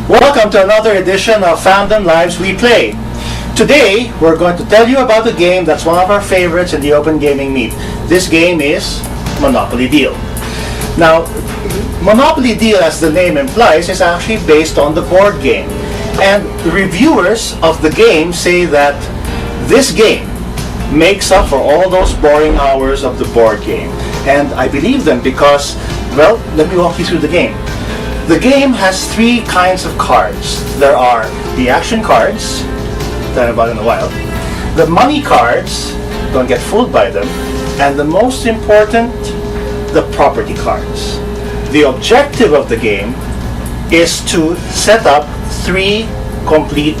Welcome to another edition of Fandom Lives We Play. Today, we're going to tell you about a game that's one of our favorites in the Open Gaming Meet. This game is Monopoly Deal. Now, Monopoly Deal, as the name implies, is actually based on the board game. And reviewers of the game say that this game makes up for all those boring hours of the board game. And I believe them because, well, let me walk you through the game. The game has three kinds of cards. There are the action cards, that about in a while, the money cards, don't get fooled by them, and the most important, the property cards. The objective of the game is to set up three complete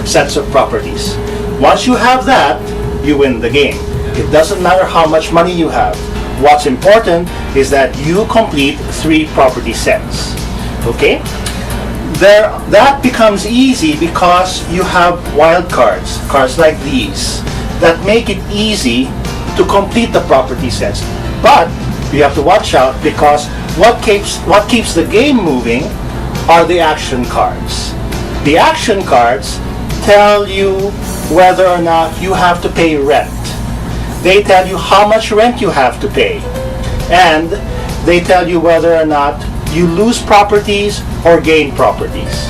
sets of properties. Once you have that, you win the game. It doesn't matter how much money you have. What's important is that you complete three property sets. Okay? That becomes easy because you have wild cards, cards like these, that make it easy to complete the property sets. But you have to watch out because what keeps the game moving are the action cards. The action cards tell you whether or not you have to pay rent. They tell you how much rent you have to pay. And they tell you whether or not you lose properties or gain properties.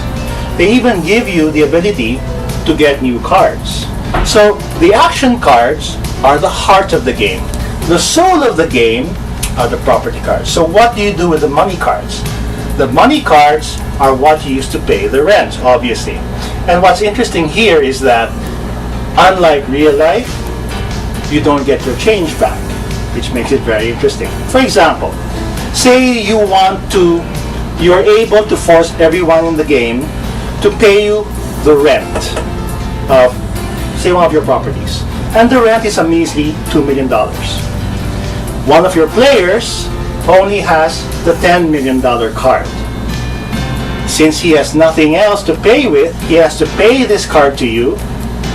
They even give you the ability to get new cards. So the action cards are the heart of the game. The soul of the game are the property cards. So what do you do with the money cards? The money cards are what you use to pay the rent, obviously. And what's interesting here is that unlike real life, you don't get your change back, which makes it very interesting. For example, say you're able to force everyone in the game to pay you the rent of, say, one of your properties. And the rent is a measly $2 million. One of your players only has the $10 million card. Since he has nothing else to pay with, he has to pay this card to you,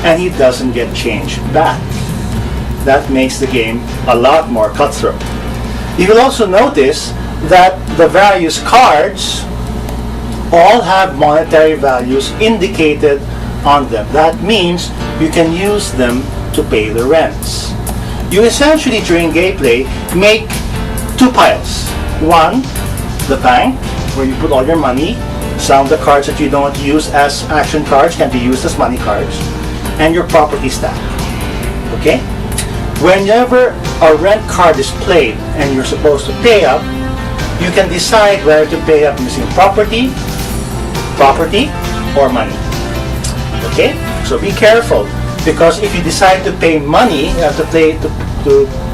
and he doesn't get change back. That makes the game a lot more cutthroat. You will also notice that the various cards all have monetary values indicated on them. That means you can use them to pay the rents. You essentially, during gameplay, make two piles. One, the bank, where you put all your money. Some of the cards that you don't use as action cards can be used as money cards. And your property stack. Okay? Whenever a rent card is played and you're supposed to pay up, you can decide whether to pay up using property, or money. Okay? So be careful, because if you decide to pay money, you have to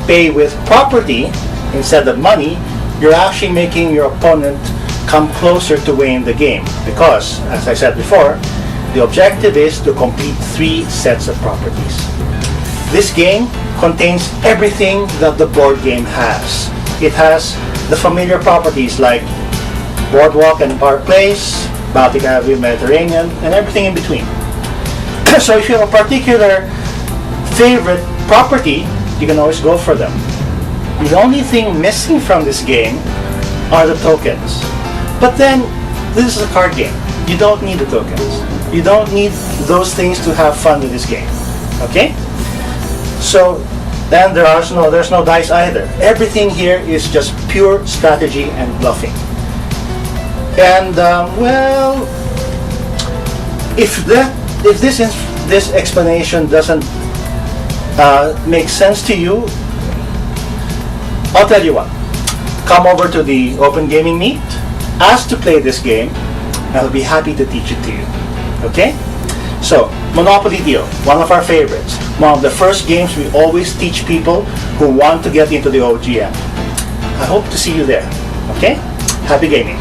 pay with property instead of money, you're actually making your opponent come closer to winning the game. Because, as I said before, the objective is to complete three sets of properties. This game contains everything that the board game has. It has the familiar properties like Boardwalk and Park Place, Baltic Avenue, Mediterranean, and everything in between. So if you have a particular favorite property, you can always go for them. The only thing missing from this game are the tokens. But then, this is a card game. You don't need the tokens. You don't need those things to have fun with this game. Okay? So, then there's no dice either. Everything here is just pure strategy and bluffing. And well, if this explanation doesn't make sense to you, I'll tell you what. Come over to the Open Gaming Meet, ask to play this game, and I'll be happy to teach it to you. Okay? So, Monopoly Deal, one of our favorites. One of the first games we always teach people who want to get into the OGM. I hope to see you there. Okay? Happy gaming.